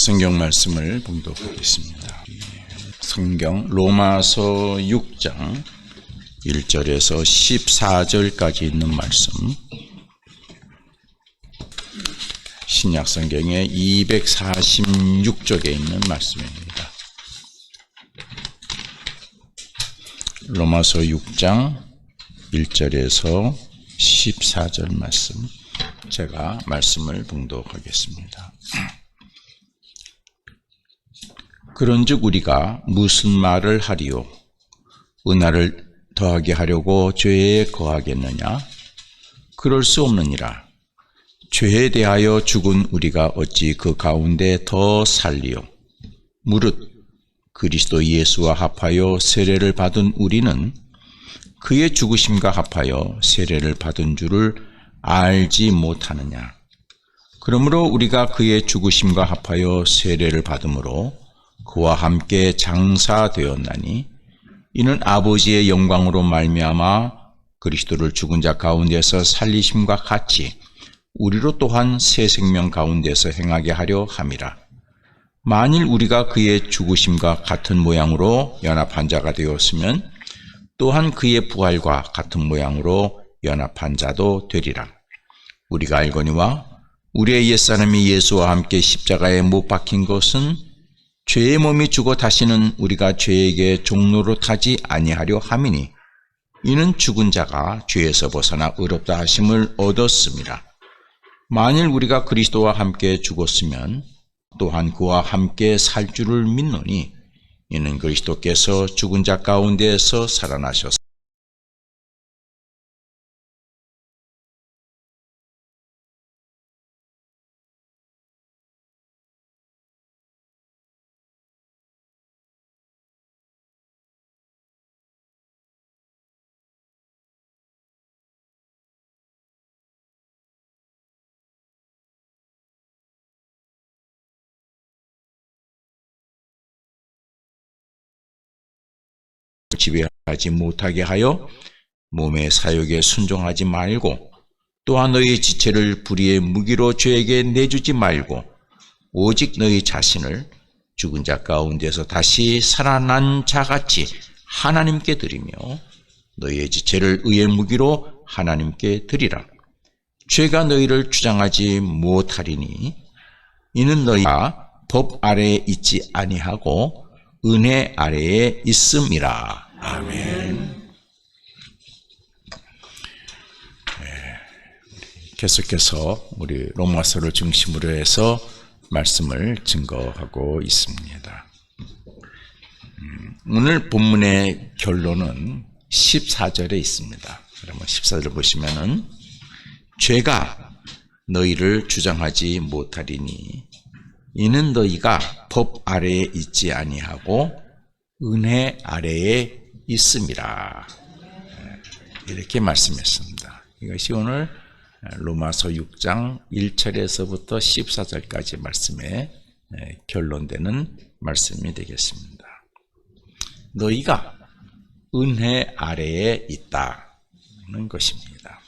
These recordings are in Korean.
성경 말씀을 봉독하겠습니다. 성경 로마서 6장 1절에서 14절까지 있는 말씀, 신약 성경의 246쪽에 있는 말씀입니다. 로마서 6장 1절에서 14절 말씀, 제가 말씀을 봉독하겠습니다. 그런즉 우리가 무슨 말을 하리요? 은혜를 더하게 하려고 죄에 거하겠느냐? 그럴 수 없느니라. 죄에 대하여 죽은 우리가 어찌 그 가운데 더 살리요? 무릇 그리스도 예수와 합하여 세례를 받은 우리는 그의 죽으심과 합하여 세례를 받은 줄을 알지 못하느냐? 그러므로 우리가 그의 죽으심과 합하여 세례를 받음으로 그와 함께 장사되었나니 이는 아버지의 영광으로 말미암아 그리스도를 죽은 자 가운데서 살리심과 같이 우리로 또한 새 생명 가운데서 행하게 하려 함이라. 만일 우리가 그의 죽으심과 같은 모양으로 연합한 자가 되었으면 또한 그의 부활과 같은 모양으로 연합한 자도 되리라. 우리가 알거니와 우리의 옛사람이 예수와 함께 십자가에 못 박힌 것은 죄의 몸이 죽어 다시는 우리가 죄에게 종로로 타지 아니하려 함이니 이는 죽은 자가 죄에서 벗어나 의롭다 하심을 얻었습니다. 만일 우리가 그리스도와 함께 죽었으면 또한 그와 함께 살 줄을 믿노니 이는 그리스도께서 죽은 자 가운데에서 살아나셨습니다. 지배하지 못하게 하여 몸의 사욕에 순종하지 말고 또한 너희 지체를 불의의 무기로 죄에게 내주지 말고 오직 너희 자신을 죽은 자 가운데서 다시 살아난 자같이 하나님께 드리며 너희의 지체를 의의 무기로 하나님께 드리라. 죄가 너희를 주장하지 못하리니 이는 너희가 법 아래에 있지 아니하고 은혜 아래에 있음이라. 아멘. 계속해서 우리 로마서를 중심으로 해서 말씀을 증거하고 있습니다. 오늘 본문의 결론은 14절에 있습니다. 그러면 14절 보시면은 죄가 너희를 주장하지 못하리니 이는 너희가 법 아래에 있지 아니하고 은혜 아래에 있음이라. 이렇게 말씀했습니다. 이것이 오늘 로마서 6장 1절에서부터 14절까지 말씀의 결론되는 말씀이 되겠습니다. 너희가 은혜 아래에 있다는 것입니다.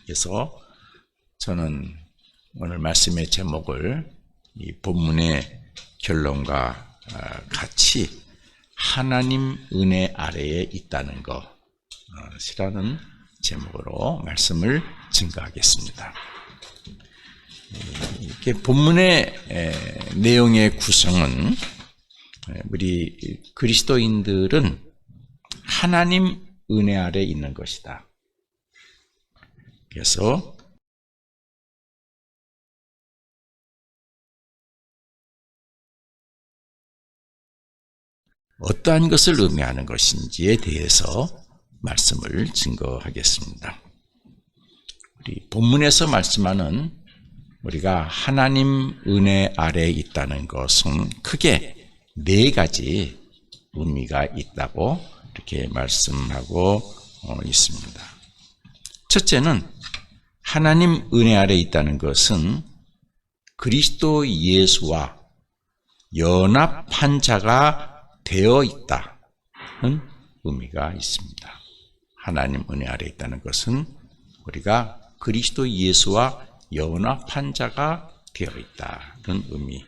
그래서 저는 오늘 말씀의 제목을 이 본문의 결론과 같이 하나님 은혜 아래에 있다는 것이라는 제목으로 말씀을 증거하겠습니다. 이렇게 본문의 내용의 구성은 우리 그리스도인들은 하나님 은혜 아래에 있는 것이다. 그래서 어떠한 것을 의미하는 것인지에 대해서 말씀을 증거하겠습니다. 우리 본문에서 말씀하는 우리가 하나님 은혜 아래에 있다는 것은 크게 네 가지 의미가 있다고 이렇게 말씀하고 있습니다. 첫째는 하나님 은혜 아래에 있다는 것은 그리스도 예수와 연합한 자가 되어 있다는 의미가 있습니다. 하나님 은혜 아래에 있다는 것은 우리가 그리스도 예수와 연합한 자가 되어 있다는 의미.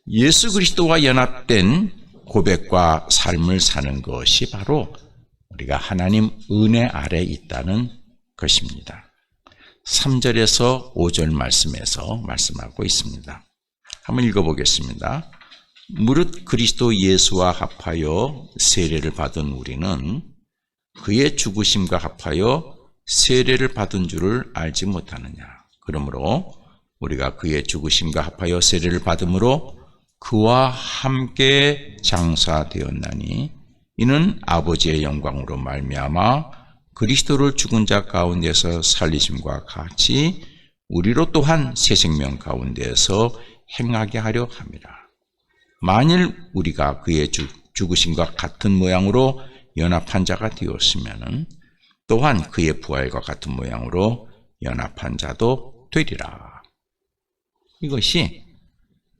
예수 그리스도와 연합된 고백과 삶을 사는 것이 바로 우리가 하나님 은혜 아래 있다는 것입니다. 3절에서 5절 말씀에서 말씀하고 있습니다. 한번 읽어보겠습니다. 무릇 그리스도 예수와 합하여 세례를 받은 우리는 그의 죽으심과 합하여 세례를 받은 줄을 알지 못하느냐. 그러므로 우리가 그의 죽으심과 합하여 세례를 받음으로 그와 함께 장사되었나니 이는 아버지의 영광으로 말미암아 그리스도를 죽은 자 가운데서 살리심과 같이 우리로 또한 새 생명 가운데서 행하게 하려 함이라. 만일 우리가 그의 죽으심과 같은 모양으로 연합한 자가 되었으면 또한 그의 부활과 같은 모양으로 연합한 자도 되리라. 이것이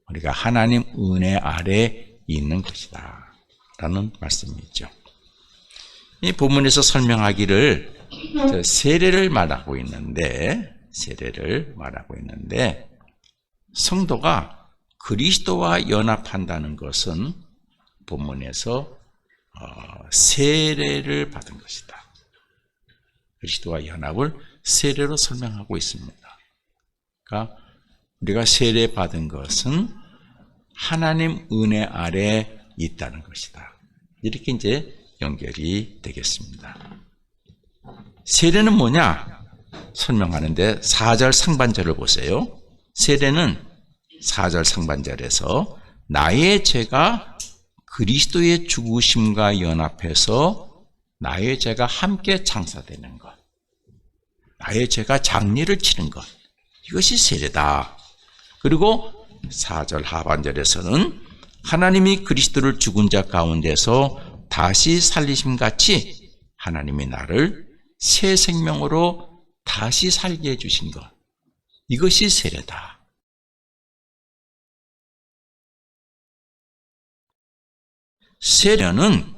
우리가 하나님 은혜 아래 있는 것이다 라는 말씀이죠. 이 본문에서 설명하기를 세례를 말하고 있는데 성도가 그리스도와 연합한다는 것은 본문에서 세례를 받은 것이다. 그리스도와 연합을 세례로 설명하고 있습니다. 그러니까 우리가 세례 받은 것은 하나님 은혜 아래 있다는 것이다. 이렇게 이제 연결이 되겠습니다. 세례는 뭐냐? 설명하는데 4절 상반절을 보세요. 세례는 4절 상반절에서 나의 죄가 그리스도의 죽으심과 연합해서 나의 죄가 함께 장사되는 것, 나의 죄가 장리를 치는 것, 이것이 세례다. 그리고 4절 하반절에서는 하나님이 그리스도를 죽은 자 가운데서 다시 살리심같이 하나님이 나를 새 생명으로 다시 살게 해주신 것, 이것이 세례다. 세례는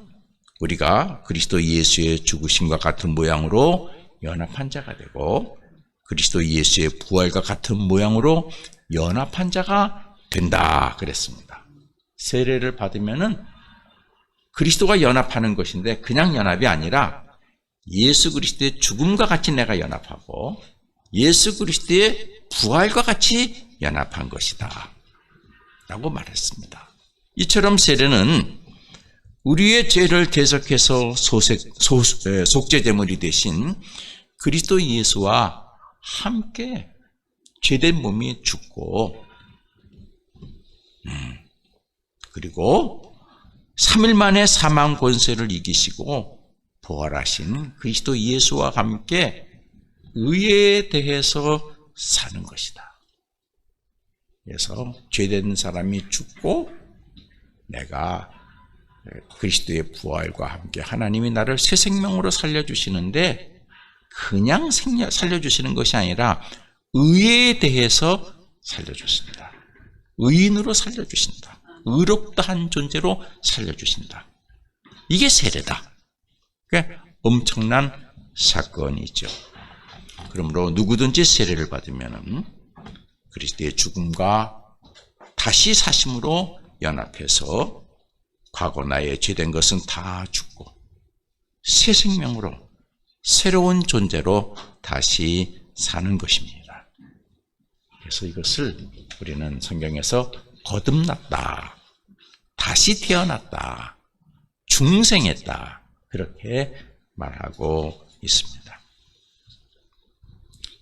우리가 그리스도 예수의 죽으심과 같은 모양으로 연합한 자가 되고 그리스도 예수의 부활과 같은 모양으로 연합한 자가 된다 그랬습니다. 세례를 받으면은 그리스도가 연합하는 것인데 그냥 연합이 아니라 예수 그리스도의 죽음과 같이 내가 연합하고 예수 그리스도의 부활과 같이 연합한 것이다 라고 말했습니다. 이처럼 세례는 우리의 죄를 대속해서 속죄제물이 되신 그리스도 예수와 함께 죄된 몸이 죽고 그리고 3일 만에 사망 권세를 이기시고 부활하신 그리스도 예수와 함께 의에 대해서 사는 것이다. 그래서 죄된 사람이 죽고 내가 그리스도의 부활과 함께 하나님이 나를 새 생명으로 살려주시는데 그냥 살려주시는 것이 아니라 의에 대해서 살려주신다. 의인으로 살려주신다. 의롭다 한 존재로 살려주신다. 이게 세례다. 그러니까 엄청난 사건이죠. 그러므로 누구든지 세례를 받으면 그리스도의 죽음과 다시 사심으로 연합해서 과거 나의 죄된 것은 다 죽고 새 생명으로 새로운 존재로 다시 사는 것입니다. 그래서 이것을 우리는 성경에서 거듭났다, 다시 태어났다, 중생했다 그렇게 말하고 있습니다.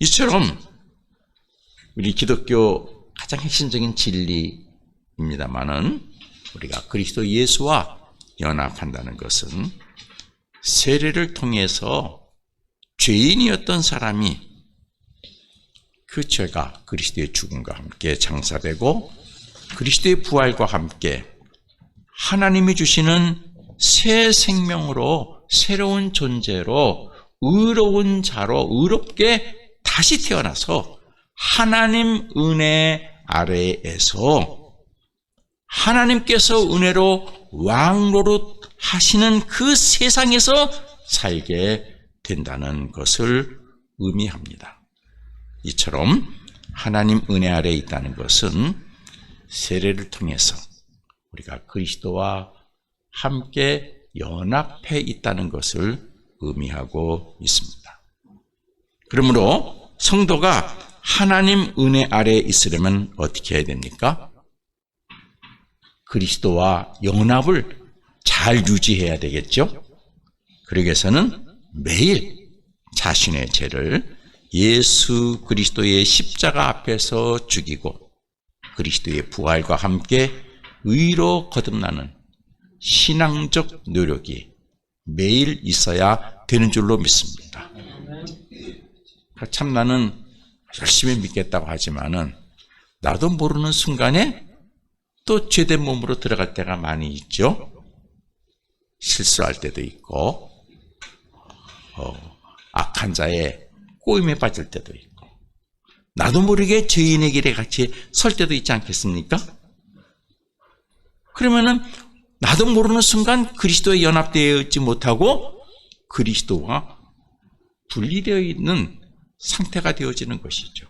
이처럼 우리 기독교 가장 핵심적인 진리입니다마는 우리가 그리스도 예수와 연합한다는 것은 세례를 통해서 죄인이었던 사람이 그 죄가 그리스도의 죽음과 함께 장사되고 그리스도의 부활과 함께 하나님이 주시는 새 생명으로 새로운 존재로 의로운 자로 의롭게 다시 태어나서 하나님 은혜 아래에서 하나님께서 은혜로 왕노릇 하시는 그 세상에서 살게 된다는 것을 의미합니다. 이처럼 하나님 은혜 아래에 있다는 것은 세례를 통해서 우리가 그리스도와 함께 연합해 있다는 것을 의미하고 있습니다. 그러므로 성도가 하나님 은혜 아래에 있으려면 어떻게 해야 됩니까? 그리스도와 연합을 잘 유지해야 되겠죠? 그러기 위해서는 매일 자신의 죄를 예수 그리스도의 십자가 앞에서 죽이고 그리스도의 부활과 함께 의로 거듭나는 신앙적 노력이 매일 있어야 되는 줄로 믿습니다. 참 나는 열심히 믿겠다고 하지만은 나도 모르는 순간에 또 죄된 몸으로 들어갈 때가 많이 있죠. 실수할 때도 있고 악한 자의 꼬임에 빠질 때도 있고 나도 모르게 죄인의 길에 같이 설 때도 있지 않겠습니까? 그러면은 나도 모르는 순간 그리스도에 연합되어 있지 못하고 그리스도와 분리되어 있는 상태가 되어지는 것이죠.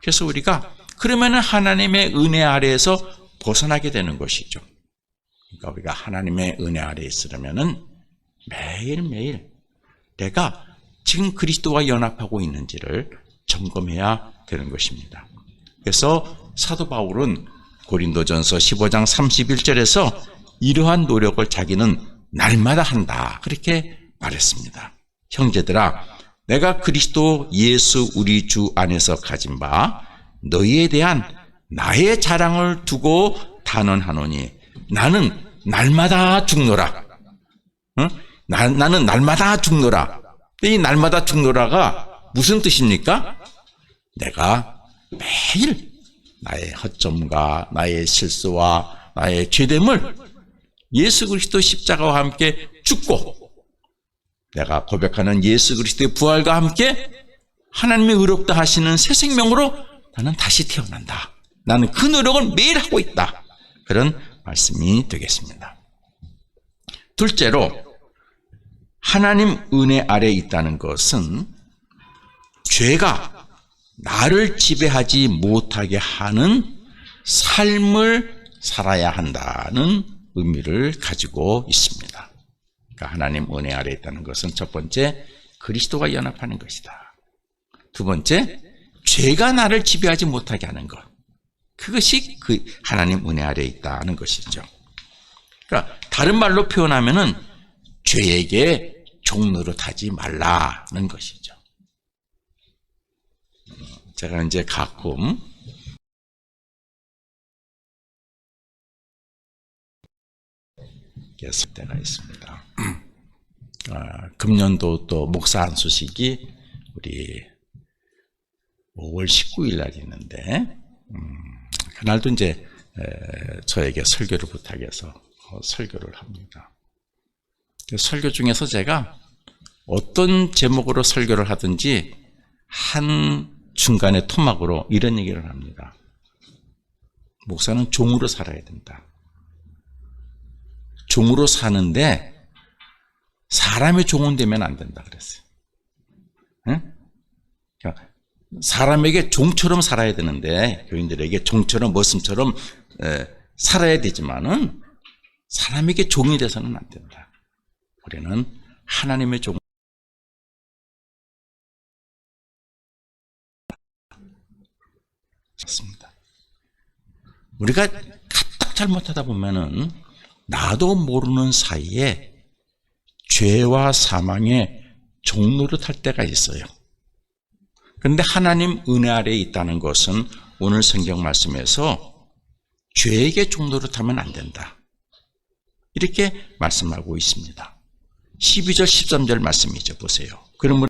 그래서 우리가 그러면은 하나님의 은혜 아래에서 벗어나게 되는 것이죠. 그러니까 우리가 하나님의 은혜 아래에 있으려면은 매일매일 내가 지금 그리스도와 연합하고 있는지를 점검해야 되는 것입니다. 그래서 사도 바울은 고린도전서 15장 31절에서 이러한 노력을 자기는 날마다 한다 그렇게 말했습니다. 형제들아 내가 그리스도 예수 우리 주 안에서 가진 바 너희에 대한 나의 자랑을 두고 단언하노니 나는 날마다 죽노라. 응? 나는 날마다 죽노라. 이 날마다 죽노라가 무슨 뜻입니까? 내가 매일 나의 허점과 나의 실수와 나의 죄됨을 예수 그리스도 십자가와 함께 죽고 내가 고백하는 예수 그리스도의 부활과 함께 하나님의 의롭다 하시는 새 생명으로 나는 다시 태어난다. 나는 그 노력을 매일 하고 있다. 그런 말씀이 되겠습니다. 둘째로 하나님 은혜 아래에 있다는 것은 죄가 나를 지배하지 못하게 하는 삶을 살아야 한다는 의미를 가지고 있습니다. 그러니까 하나님 은혜 아래에 있다는 것은 첫 번째 그리스도와 연합하는 것이다. 두 번째 죄가 나를 지배하지 못하게 하는 것. 그것이 그 하나님 은혜 아래에 있다는 것이죠. 그러니까 다른 말로 표현하면은 죄에게 종노릇하지 말라는 것이죠. 제가 이제 가끔 했을 때가 있습니다. 금년도 또 목사 안수식이 우리 5월 19일 날 있는데 그날도 이제 저에게 설교를 부탁해서 설교를 합니다. 설교 중에서 제가 어떤 제목으로 설교를 하든지 한 중간에 토막으로 이런 얘기를 합니다. 목사는 종으로 살아야 된다. 종으로 사는데 사람의 종은 되면 안 된다 그랬어요. 응? 그러니까 사람에게 종처럼 살아야 되는데 교인들에게 종처럼 머슴처럼 살아야 되지만은 사람에게 종이 돼서는 안 된다. 우리는 하나님의 종 습니다. 우리가 까딱 잘못하다 보면은 나도 모르는 사이에 죄와 사망의 종노릇할 때가 있어요. 그런데 하나님 은혜 아래에 있다는 것은 오늘 성경 말씀에서 죄에게 종노릇하면 안 된다. 이렇게 말씀하고 있습니다. 12절 13절 말씀이죠. 보세요. 그러므로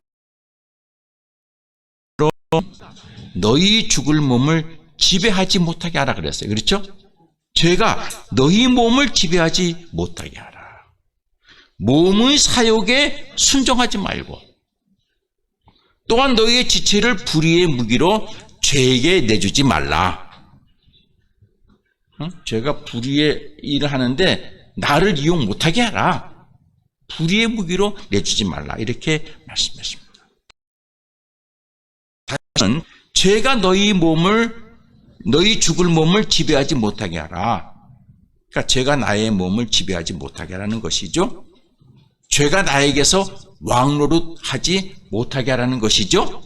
너희 죽을 몸을 지배하지 못하게 하라 그랬어요. 그렇죠? 죄가 너희 몸을 지배하지 못하게 하라. 몸의 사욕에 순종하지 말고 또한 너희의 지체를 불의의 무기로 죄에게 내주지 말라. 죄가 불의의 일을 하는데 나를 이용 못하게 하라. 불의의 무기로 내주지 말라. 이렇게 말씀하십니다. 다시는 죄가 너희 몸을 너희 죽을 몸을 지배하지 못하게 하라. 그러니까 죄가 나의 몸을 지배하지 못하게 하라는 것이죠. 죄가 나에게서 왕노릇하지 못하게 하라는 것이죠.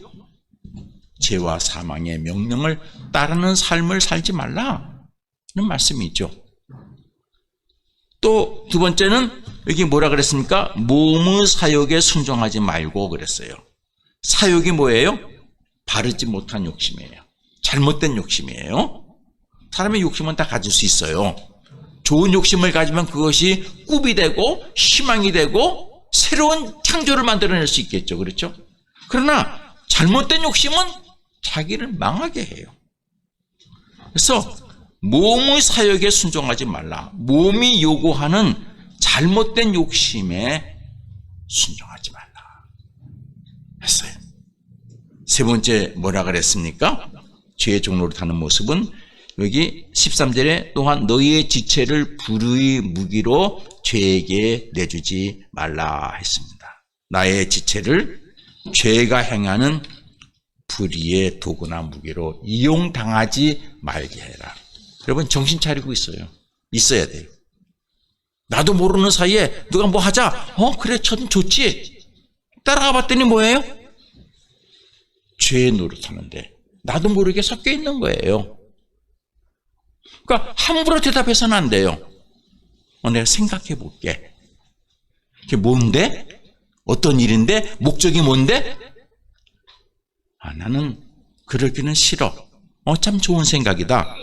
죄와 사망의 명령을 따르는 삶을 살지 말라는 말씀이죠. 또 두 번째는 여기 뭐라 그랬습니까? 몸의 사욕에 순종하지 말고 그랬어요. 사욕이 뭐예요? 바르지 못한 욕심이에요. 잘못된 욕심이에요. 사람의 욕심은 다 가질 수 있어요. 좋은 욕심을 가지면 그것이 꿈이 되고 희망이 되고 새로운 창조를 만들어낼 수 있겠죠. 그렇죠? 그러나 잘못된 욕심은 자기를 망하게 해요. 그래서 몸의 사욕에 순종하지 말라. 몸이 요구하는 잘못된 욕심에 순종하지 말라 했어요. 세 번째 뭐라 그랬습니까? 죄의 종로를 타는 모습은 여기 13절에 또한 너희의 지체를 불의의 무기로 죄에게 내주지 말라 했습니다. 나의 지체를 죄가 행하는 불의의 도구나 무기로 이용당하지 말게 해라. 여러분 정신 차리고 있어야 돼요. 나도 모르는 사이에 누가 뭐 하자. 그래 저는 좋지. 따라가 봤더니 뭐예요? 죄의 노릇하는데 나도 모르게 섞여 있는 거예요. 그러니까 함부로 대답해서는 안 돼요. 내가 생각해 볼게. 그게 뭔데? 어떤 일인데? 목적이 뭔데? 나는 그러기는 싫어. 참 좋은 생각이다.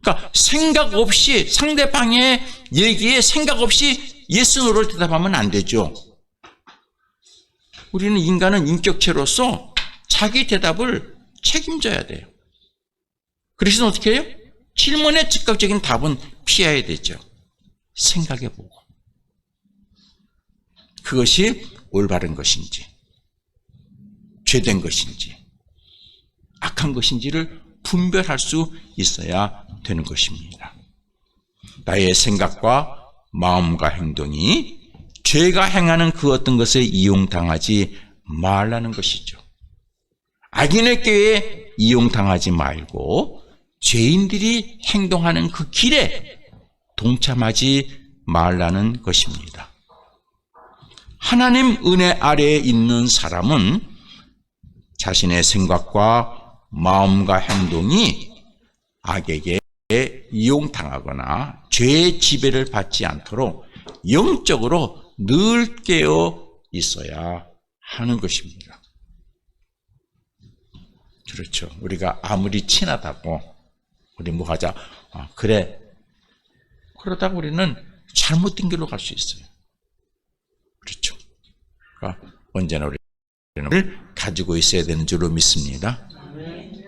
그러니까 생각 없이 상대방의 얘기에 생각 없이 yes, no를 대답하면 안 되죠. 우리는 인간은 인격체로서 자기 대답을 책임져야 돼요. 그래서 어떻게 해요? 질문의 즉각적인 답은 피해야 되죠. 생각해보고 그것이 올바른 것인지 죄된 것인지 악한 것인지를 분별할 수 있어야 되는 것입니다. 나의 생각과 마음과 행동이 죄가 행하는 그 어떤 것에 이용당하지 말라는 것이죠. 악인에게 이용당하지 말고 죄인들이 행동하는 그 길에 동참하지 말라는 것입니다. 하나님 은혜 아래에 있는 사람은 자신의 생각과 마음과 행동이 악에게 이용당하거나 죄의 지배를 받지 않도록 영적으로 늘 깨어 있어야 하는 것입니다. 그렇죠. 우리가 아무리 친하다고 우리 뭐 하자. 그래. 그러다가 우리는 잘못된 길로 갈 수 있어요. 그렇죠. 그러니까 언제나 우리는 가지고 있어야 되는 줄로 믿습니다.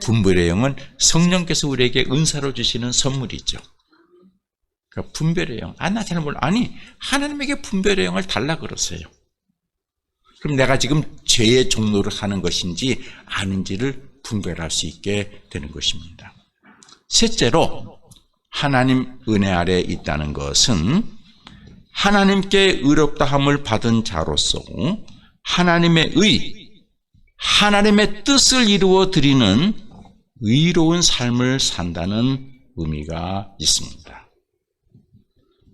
분별의 영은 성령께서 우리에게 은사로 주시는 선물이죠. 그러니까 분별의 영. 나 잘 몰라. 아니, 하나님에게 분별의 영을 달라 그러세요. 그럼 내가 지금 죄의 종로를 하는 것인지 아닌지를 분별할 수 있게 되는 것입니다. 셋째로 하나님 은혜 아래에 있다는 것은 하나님께 의롭다함을 받은 자로서 하나님의 하나님의 뜻을 이루어 드리는 의로운 삶을 산다는 의미가 있습니다.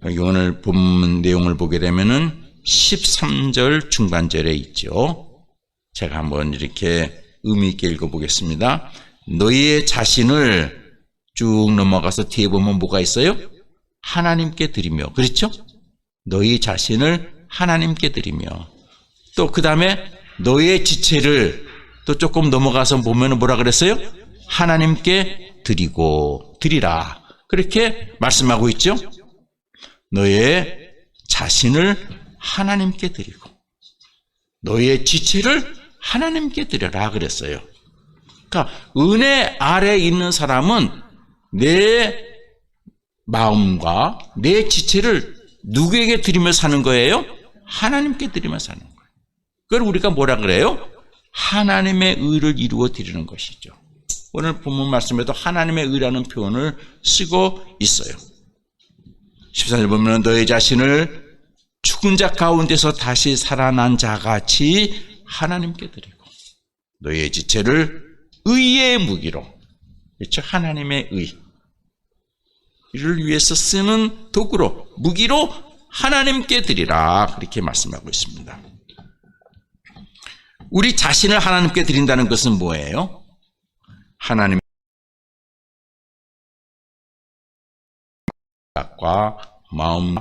여기 오늘 본문 내용을 보게 되면은 13절 중반절에 있죠. 제가 한번 이렇게 의미 있게 읽어보겠습니다. 너희의 자신을 쭉 넘어가서 뒤에 보면 뭐가 있어요? 하나님께 드리며. 그렇죠? 너희 자신을 하나님께 드리며. 또 그 다음에 너희의 지체를 또 조금 넘어가서 보면 뭐라 그랬어요? 하나님께 드리라. 그렇게 말씀하고 있죠? 너의 자신을 하나님께 드리고 너의 지체를 하나님께 드려라 그랬어요. 그러니까 은혜 아래에 있는 사람은 내 마음과 내 지체를 누구에게 드리며 사는 거예요? 하나님께 드리며 사는 거예요. 그걸 우리가 뭐라 그래요? 하나님의 의를 이루어 드리는 것이죠. 오늘 본문 말씀에도 하나님의 의라는 표현을 쓰고 있어요. 14절 보면 너의 자신을 죽은 자 가운데서 다시 살아난 자같이 하나님께 드리고 너의 지체를 의의 무기로 그렇죠? 하나님의 의를 위해서 쓰는 도구로, 무기로 하나님께 드리라, 그렇게 말씀하고 있습니다. 우리 자신을 하나님께 드린다는 것은 뭐예요? 하나님의 생각과 마음,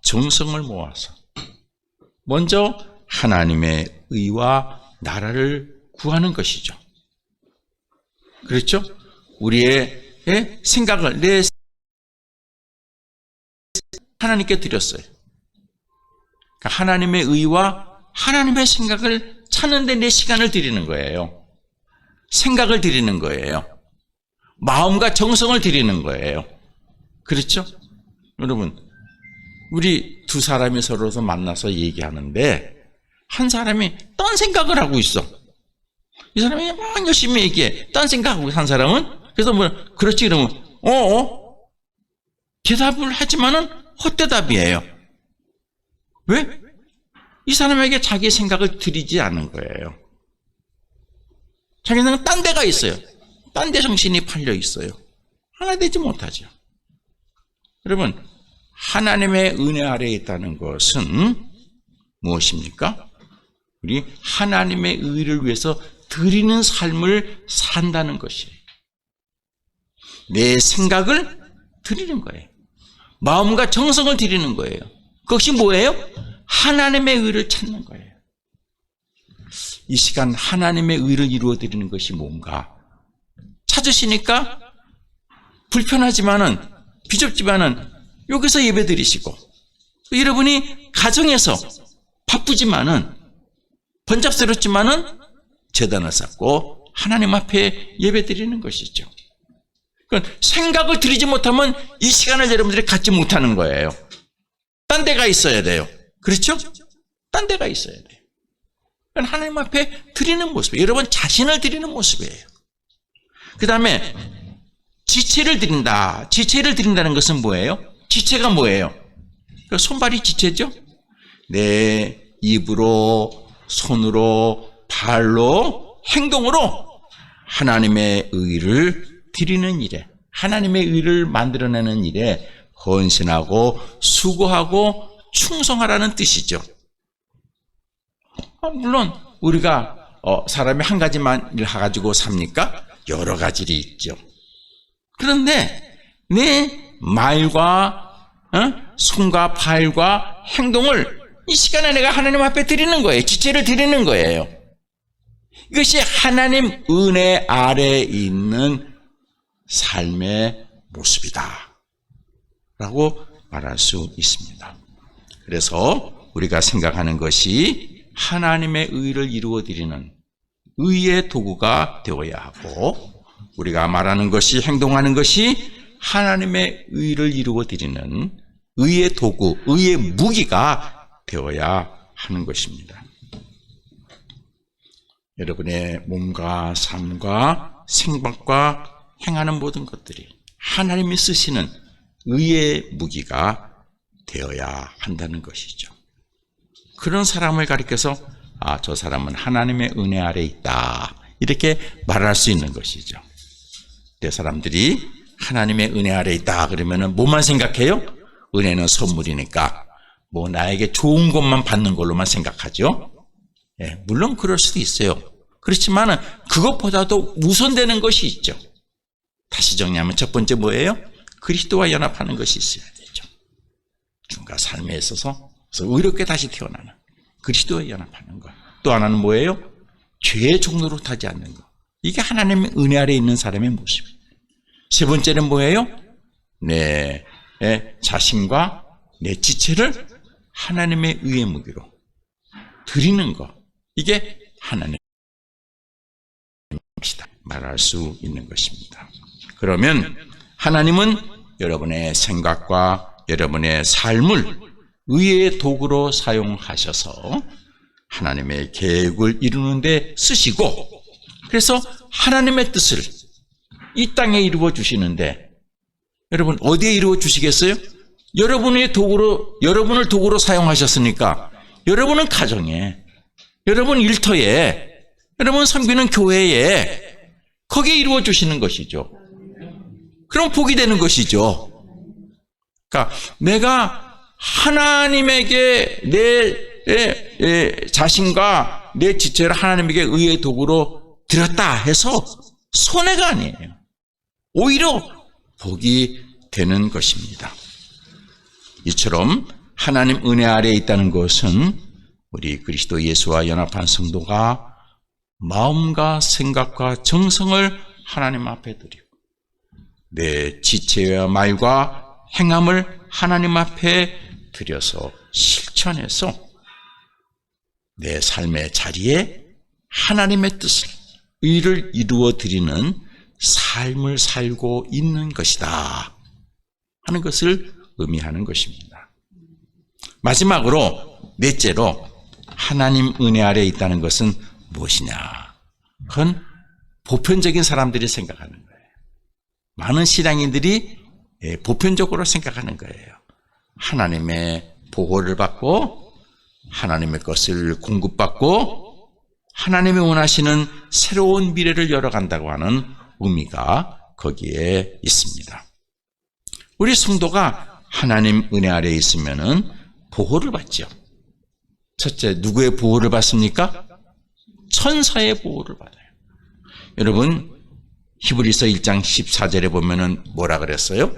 정성을 모아서 먼저 하나님의 의와 나라를 구하는 것이죠. 그렇죠? 우리의 생각을 내 하나님께 드렸어요. 그러니까 하나님의 의와 하나님의 생각을 찾는 데 내 시간을 드리는 거예요. 생각을 드리는 거예요. 마음과 정성을 드리는 거예요. 그렇죠? 여러분, 우리 두 사람이 서로서 만나서 얘기하는데 한 사람이 딴 생각을 하고 있어. 이 사람이 막 열심히 얘기해. 딴 생각하고 한 사람은, 그래서 뭐 그렇지 그러면 대답을 하지만은 헛대답이에요. 왜? 이 사람에게 자기 생각을 드리지 않는 거예요. 자기 생각은 딴 데가 있어요. 딴 데 정신이 팔려 있어요. 하나 되지 못하죠. 여러분, 하나님의 은혜 아래에 있다는 것은 무엇입니까? 우리 하나님의 의를 위해서 드리는 삶을 산다는 것이에요. 내 생각을 드리는 거예요. 마음과 정성을 드리는 거예요. 그것이 뭐예요? 하나님의 의를 찾는 거예요. 이 시간 하나님의 의를 이루어 드리는 것이 뭔가 찾으시니까 불편하지만은, 비좁지만은 여기서 예배 드리시고, 여러분이 가정에서 바쁘지만은, 번잡스럽지만은 제단을 쌓고 하나님 앞에 예배 드리는 것이죠. 그러니까 생각을 드리지 못하면 이 시간을 여러분들이 갖지 못하는 거예요. 딴 데가 있어야 돼요. 그렇죠? 딴 데가 있어야 돼요. 그러니까 하나님 앞에 드리는 모습이에요. 여러분 자신을 드리는 모습이에요. 그 다음에 지체를 드린다. 지체를 드린다는 것은 뭐예요? 지체가 뭐예요? 손발이 지체죠? 내 입으로, 손으로, 발로, 행동으로 하나님의 의를 드리는 일에, 하나님의 의를 만들어내는 일에 헌신하고 수고하고 충성하라는 뜻이죠. 물론 우리가 사람이 한 가지만 일을 가지고 삽니까? 여러 가지 일이 있죠. 그런데 내 말과 손과 발과 행동을 이 시간에 내가 하나님 앞에 드리는 거예요. 지체를 드리는 거예요. 이것이 하나님 은혜 아래에 있는 삶의 모습이다 라고 말할 수 있습니다. 그래서 우리가 생각하는 것이 하나님의 의를 이루어 드리는 의의 도구가 되어야 하고, 우리가 말하는 것이, 행동하는 것이 하나님의 의를 이루어 드리는 의의 도구, 의의 무기가 되어야 하는 것입니다. 여러분의 몸과 삶과 생각과 행하는 모든 것들이 하나님이 쓰시는 의의 무기가 되어야 한다는 것이죠. 그런 사람을 가리켜서 저 사람은 하나님의 은혜 아래에 있다, 이렇게 말할 수 있는 것이죠. 내 사람들이 하나님의 은혜 아래에 있다 그러면은 뭐만 생각해요? 은혜는 선물이니까 뭐 나에게 좋은 것만 받는 걸로만 생각하죠. 물론 그럴 수도 있어요. 그렇지만은 그것보다도 우선되는 것이 있죠. 다시 정리하면 첫 번째 뭐예요? 그리스도와 연합하는 것이 있어야 되죠. 중과 삶에 있어서 의롭게 다시 태어나는 그리스도와 연합하는 것. 또 하나는 뭐예요? 죄의 종로로 타지 않는 것. 이게 하나님의 은혜 아래에 있는 사람의 모습이에요. 세 번째는 뭐예요? 내 자신과 내 지체를 하나님의 의의 무기로 드리는 것. 이게 하나님의 것이다 말할 수 있는 것입니다. 그러면 하나님은 여러분의 생각과 여러분의 삶을 의의 도구로 사용하셔서 하나님의 계획을 이루는 데 쓰시고, 그래서 하나님의 뜻을 이 땅에 이루어 주시는데, 여러분 어디에 이루어 주시겠어요? 여러분의 도구로, 여러분을 도구로 사용하셨으니까 여러분은 가정에, 여러분 일터에, 여러분 섬기는 교회에, 거기에 이루어 주시는 것이죠. 그럼 복이 되는 것이죠. 그러니까 내가 하나님에게 내 자신과 내 지체를 하나님에게 의의 도구로 드렸다 해서 손해가 아니에요. 오히려 복이 되는 것입니다. 이처럼 하나님 은혜 아래에 있다는 것은 우리 그리스도 예수와 연합한 성도가 마음과 생각과 정성을 하나님 앞에 드리고 내 지체와 말과 행함을 하나님 앞에 드려서 실천해서 내 삶의 자리에 하나님의 뜻을, 의를 이루어 드리는 삶을 살고 있는 것이다 하는 것을 의미하는 것입니다. 마지막으로 넷째로 하나님 은혜 아래에 있다는 것은 무엇이냐? 그건 보편적인 사람들이 생각하는 거예요. 많은 신앙인들이 보편적으로 생각하는 거예요. 하나님의 보호를 받고 하나님의 것을 공급받고 하나님이 원하시는 새로운 미래를 열어간다고 하는 의미가 거기에 있습니다. 우리 성도가 하나님 은혜 아래에 있으면은 보호를 받죠. 첫째, 누구의 보호를 받습니까? 천사의 보호를 받아요. 여러분, 히브리서 1장 14절에 보면은 뭐라 그랬어요?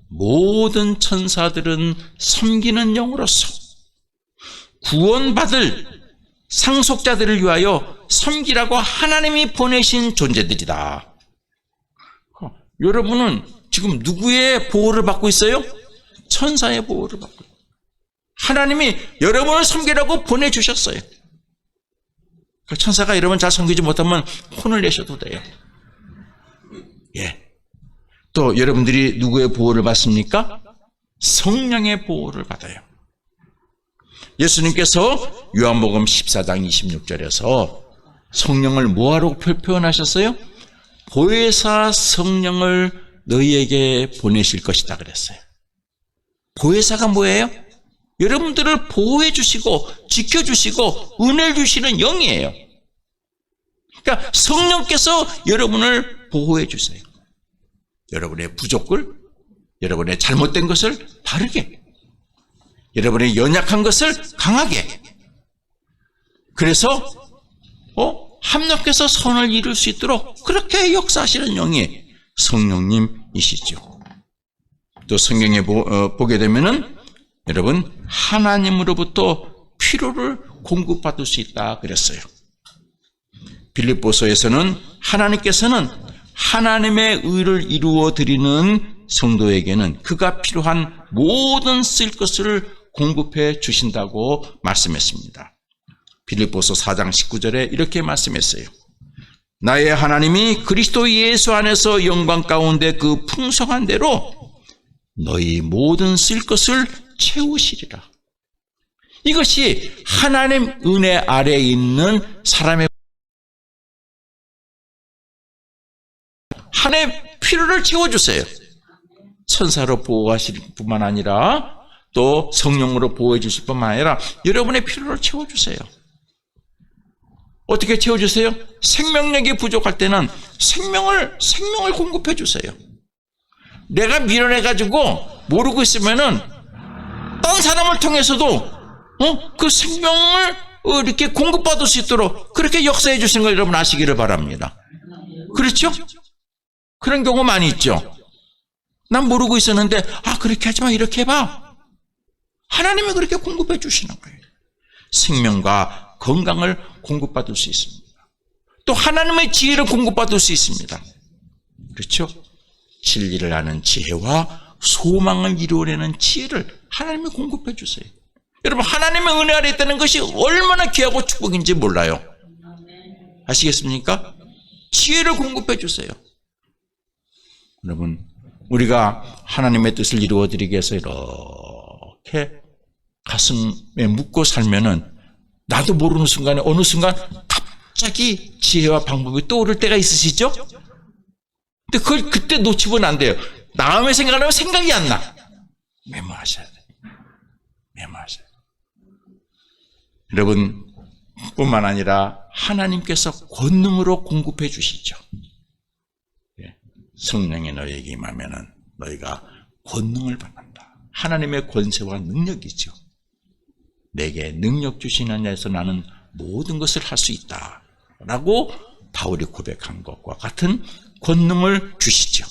모든 천사들은 섬기는 영으로서 구원받을 상속자들을 위하여 섬기라고 하나님이 보내신 존재들이다. 여러분은 지금 누구의 보호를 받고 있어요? 천사의 보호를 받고 있어요. 하나님이 여러분을 섬기라고 보내주셨어요. 천사가 여러분 잘 섬기지 못하면 혼을 내셔도 돼요. 예. 또 여러분들이 누구의 보호를 받습니까? 성령의 보호를 받아요. 예수님께서 요한복음 14장 26절에서 성령을 뭐하러 표현하셨어요? 보혜사 성령을 너희에게 보내실 것이다 그랬어요. 보혜사가 뭐예요? 여러분들을 보호해 주시고 지켜주시고 은혜를 주시는 영이에요. 그러니까 성령께서 여러분을 보호해 주세요. 여러분의 부족을, 여러분의 잘못된 것을 바르게, 여러분의 연약한 것을 강하게. 그래서 합력해서 선을 이룰 수 있도록 그렇게 역사하시는 영이 성령님이시죠. 또 성경에 보게 되면은 여러분 하나님으로부터 필요를 공급받을 수 있다 그랬어요. 빌립보서에서는 하나님께서는 하나님의 의를 이루어 드리는 성도에게는 그가 필요한 모든 쓸 것을 공급해 주신다고 말씀했습니다. 빌립보서 4장 19절에 이렇게 말씀했어요. 나의 하나님이 그리스도 예수 안에서 영광 가운데 그 풍성한 대로 너희 모든 쓸 것을 채우시리라. 이것이 하나님 은혜 아래에 있는 사람의 하나님의 필요를 채워주세요. 천사로 보호하실 뿐만 아니라 또 성령으로 보호해 주실 뿐만 아니라 여러분의 필요를 채워주세요. 어떻게 채워주세요? 생명력이 부족할 때는 생명을 공급해 주세요. 내가 밀어내가지고 모르고 있으면은 딴 사람을 통해서도 그 생명을 이렇게 공급받을 수 있도록 그렇게 역사해 주시는 걸 여러분 아시기를 바랍니다. 그렇죠? 그런 경우 많이 있죠. 난 모르고 있었는데 그렇게 하지 마, 이렇게 해봐. 하나님이 그렇게 공급해 주시는 거예요. 생명과 건강을 공급받을 수 있습니다. 또 하나님의 지혜를 공급받을 수 있습니다. 그렇죠? 진리를 아는 지혜와 소망을 이루어내는 지혜를 하나님이 공급해 주세요. 여러분 하나님의 은혜 아래 있다는 것이 얼마나 귀하고 축복인지 몰라요. 아시겠습니까? 지혜를 공급해 주세요. 여러분 우리가 하나님의 뜻을 이루어드리기 위해서 이렇게 가슴에 묻고 살면은 나도 모르는 순간에 어느 순간 갑자기 지혜와 방법이 떠오를 때가 있으시죠? 근데 그걸 그때 놓치면 안 돼요. 다음에 생각하면 생각이 안 나. 메모하셔야 돼요. 메모하셔야 돼요. 여러분 뿐만 아니라 하나님께서 권능으로 공급해 주시죠. 성령이 너에게 임하면은 너희가 권능을 받는다. 하나님의 권세와 능력이죠. 내게 능력 주시는 자에서 나는 모든 것을 할 수 있다 라고 바울이 고백한 것과 같은 권능을 주시죠.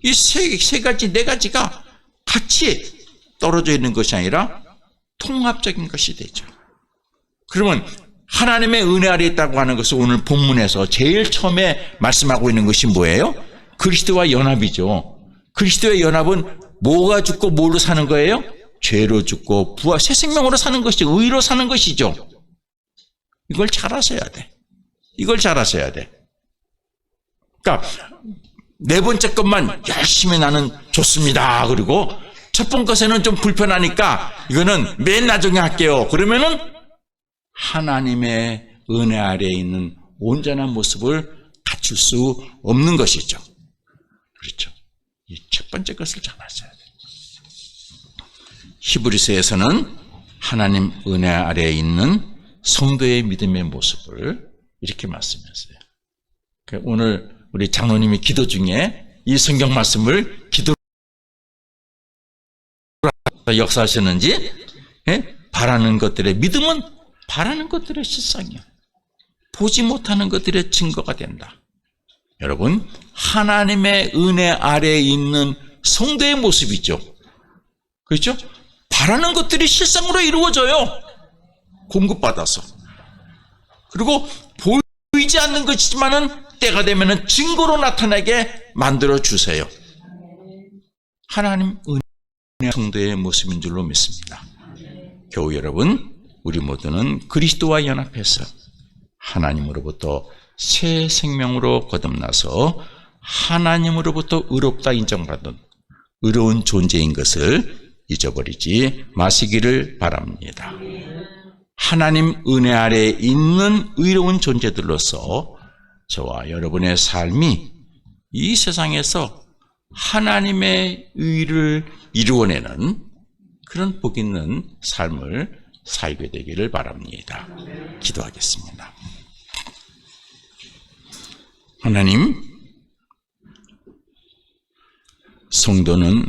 이 세 가지, 네 가지가 같이 떨어져 있는 것이 아니라 통합적인 것이 되죠. 그러면 하나님의 은혜 아래 있다고 하는 것을 오늘 본문에서 제일 처음에 말씀하고 있는 것이 뭐예요? 그리스도와 연합이죠. 그리스도의 연합은 뭐가 죽고 뭐로 사는 거예요? 죄로 죽고 부활, 새 생명으로 사는 것이죠. 의로 사는 것이죠. 이걸 잘 아셔야 돼. 이걸 잘 아셔야 돼. 그러니까 네 번째 것만 열심히 나는 좋습니다. 그리고 첫 번째 것에는 좀 불편하니까 이거는 맨 나중에 할게요. 그러면은 하나님의 은혜 아래에 있는 온전한 모습을 갖출 수 없는 것이죠. 그렇죠. 이 첫 번째 것을 잘 아셔야 돼요. 히브리서에서는 하나님 은혜 아래에 있는 성도의 믿음의 모습을 이렇게 말씀했어요. 오늘 우리 장로님이 기도 중에 이 성경 말씀을 기도로 역사하셨는지, 바라는 것들의 믿음은 바라는 것들의 실상이야. 보지 못하는 것들의 증거가 된다. 여러분, 하나님의 은혜 아래에 있는 성도의 모습이죠. 그렇죠? 바라는 것들이 실상으로 이루어져요. 공급받아서. 그리고 보이지 않는 것이지만은 때가 되면은 증거로 나타나게 만들어 주세요. 하나님 은혜 성도의 모습인 줄로 믿습니다. 교우 여러분, 우리 모두는 그리스도와 연합해서 하나님으로부터 새 생명으로 거듭나서 하나님으로부터 의롭다 인정받은 의로운 존재인 것을 잊어버리지 마시기를 바랍니다. 하나님 은혜 아래에 있는 의로운 존재들로서 저와 여러분의 삶이 이 세상에서 하나님의 의를 이루어내는 그런 복 있는 삶을 살게 되기를 바랍니다. 기도하겠습니다. 하나님, 성도는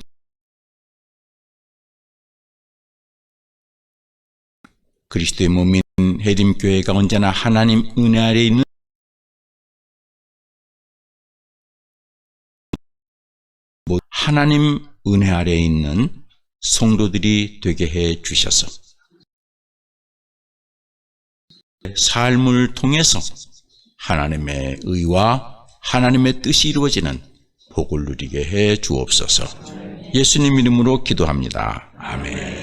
그리스도의 몸인 해림교회가 언제나 하나님 은혜 아래에 있는 하나님 은혜 아래에 있는 성도들이 되게 해 주셔서 삶을 통해서 하나님의 의와 하나님의 뜻이 이루어지는 복을 누리게 해 주옵소서. 예수님 이름으로 기도합니다. 아멘.